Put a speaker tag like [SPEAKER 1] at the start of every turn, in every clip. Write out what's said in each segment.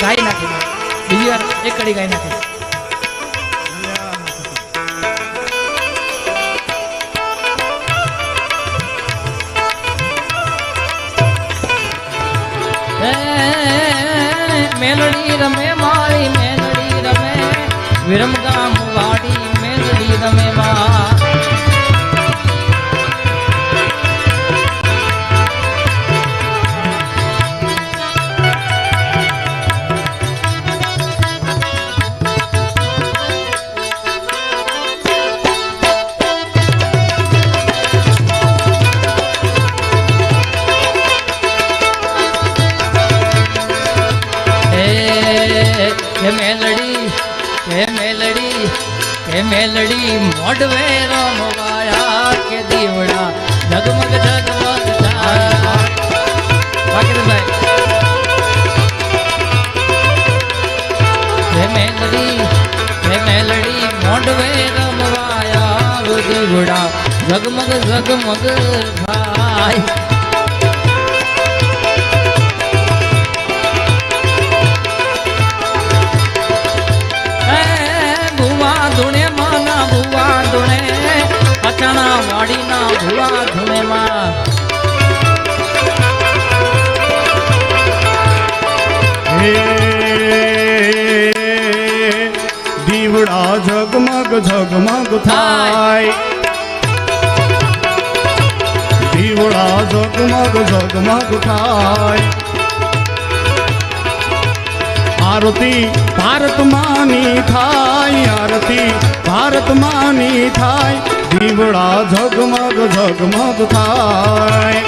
[SPEAKER 1] ગાઈ નાખી બીજી વાર એક કડી ગાઈ નાખી મેલડી રમે મારી મેલડી રમે વિરમગામ વાડી મેલડી રમે માં મેલડી મોડવે રમવાયા કે દીવડા જગમગ જગમગ થાય બાકી ભાઈ મેલડી મોડવે રમવાયા દીવડા જગમગ જગમગ થાય અચાણા વાડીના ભુવા ધૂણેમાં
[SPEAKER 2] દીવડા ઝગમગ ઝગમગ થાય દીવડા ઝગમગ ઝગમગ થાય આરતી ભારત માની થાય આરતી ભારત માની થાય દીવડા ઝગમગ ઝગમગ થાય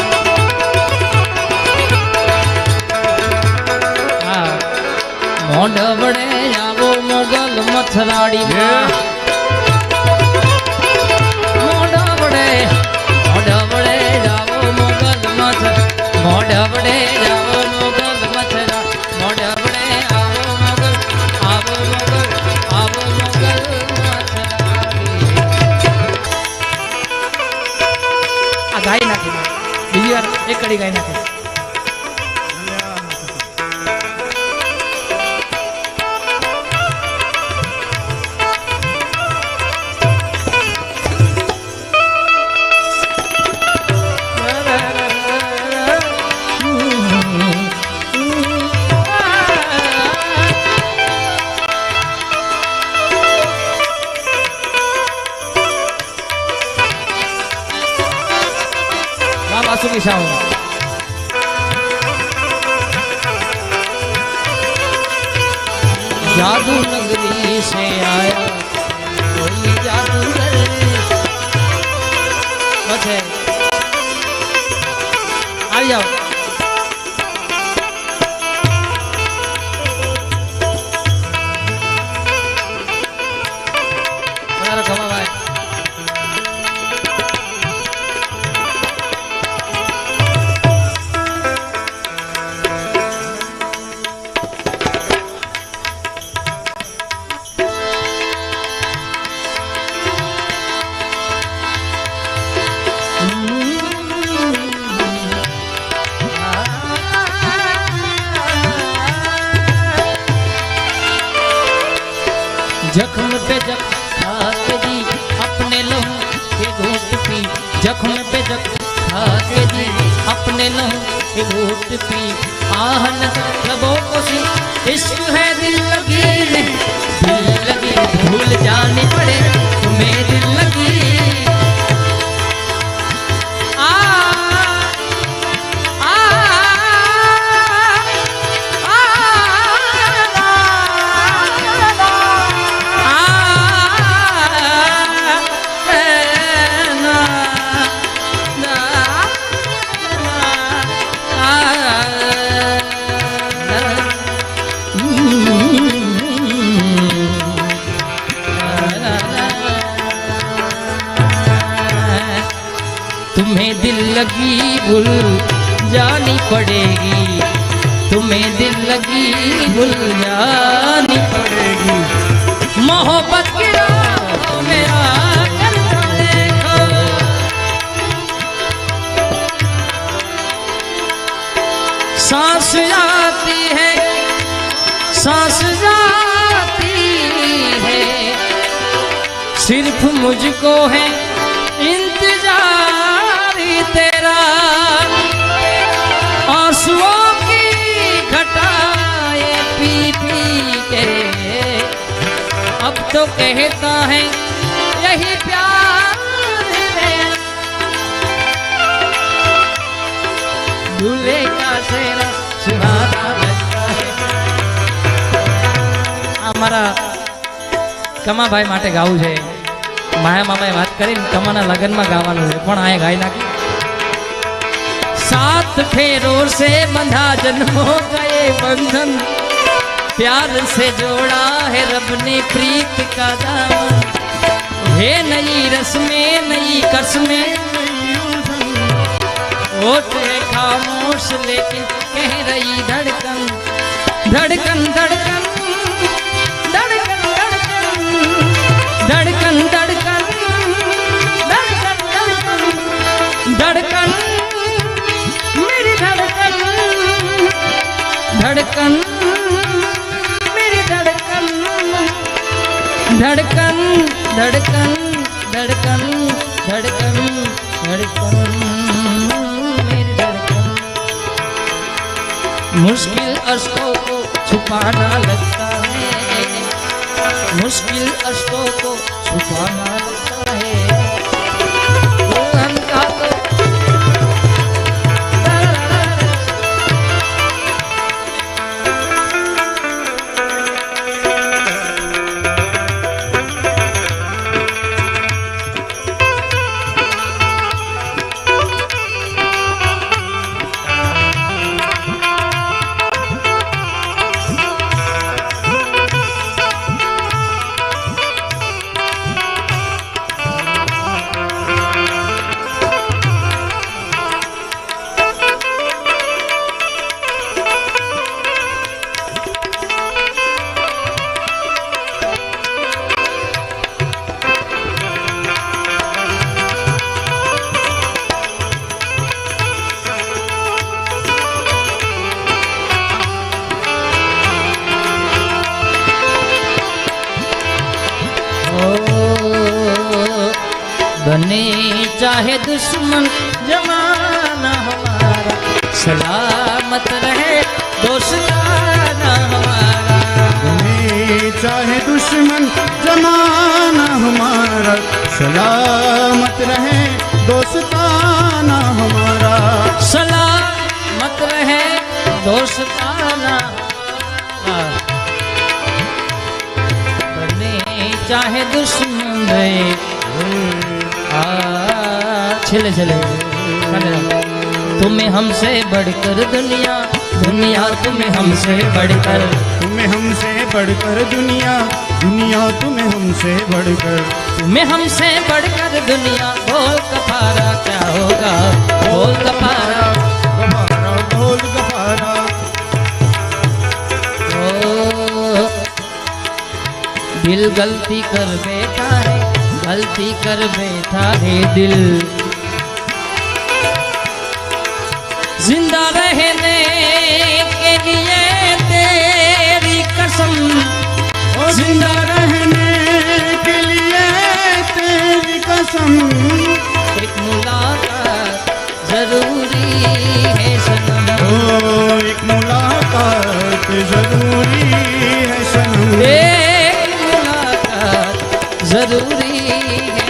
[SPEAKER 1] મોઢવડે આવો મોગલ મથરાડી મોઢવડે આવો મોગલ મથ મોઢવડે આવો મોગલ મથરા મોઢવડે આવો મોગલ ગાઈ નાખી બીજી વાર એક કડી ગાઈ નાખી की शाम जादू नगरी से आया कोई जादूगर बचे आ जाओ खमा भाई जख्म पे जख्म जी अपने लहू के घूट पी जख्म पे जख्म जी अपने लहू के घूट पी आहन लबों को सी इश्क है दिल लगी भूल जानी पड़े तुम्हें दिल लगी तुम्हें दिल लगी भूल जानी पड़ेगी तुम्हें दिल लगी भूल जानी पड़ेगी मोहब्बत की राह में आकर देखो सांस आती है सांस जाती है, सिर्फ मुझको है इंतजार तेरा। आंसुओं की घटाए पी पी के अब तो कहता है यही प्यार है। दूल्हे का सेहरा सुहाना लगता है। અમારા કમાભાઈ માટે ગાવું છે। માયા મામાએ વાત કરી કમાના લગ્નમાં ગાવાનું છે પણ આ ગાઈ નાખી। सात फेरों से बंधा जन्मों का ये बंधन, प्यार से जोड़ा है रब ने प्रीत का दामन। है नई रस्में नई कसमें, होठ है खामोश लेकिन कह रही धड़कन धड़कन धड़कन धड़कन धड़कन धड़कन धड़कन धड़कन धड़कन मेरी धड़कन धड़कन मेरी धड़कन धड़कन धड़कन धड़कन धड़कन धड़कन मेरी धड़कन। मुश्किल अश्कों को छुपाना लगता है, मुश्किल अश्कों को छुपाना लगता है। दुल्हन का तो बने चाहे दुश्मन जमाना हमारा, सलामत रहे दोस्ताना हमारा।
[SPEAKER 2] बने चाहे दुश्मन जमाना हमारा, सलामत रहे दोस्ताना हमारा।
[SPEAKER 1] सलामत रहे दोस्ताना, बने चाहे दुश्मन रहे। छिले छिले तुम्हें हमसे बढ़कर दुनिया, दुनिया तुम्हें हमसे बढ़कर,
[SPEAKER 2] तुम्हें हमसे बढ़कर दुनिया, दुनिया तुम्हें हमसे बढ़कर,
[SPEAKER 1] तुम्हें हमसे बढ़कर दुनिया। बोल कफारा क्या होगा, बोल कफारा
[SPEAKER 2] गफारा बोल गफारा।
[SPEAKER 1] ओ दिल गलती कर बैठा है, गलती कर बैठा है दिल। जिंदा रहने के लिए तेरी कसम,
[SPEAKER 2] जिंदा रहने के लिए तेरी कसम।
[SPEAKER 1] एक मुलाकात जरूरी है सनम,
[SPEAKER 2] ओ एक मुलाकात जरूरी है सनम।
[SPEAKER 1] एक मुलाकात जरूरी है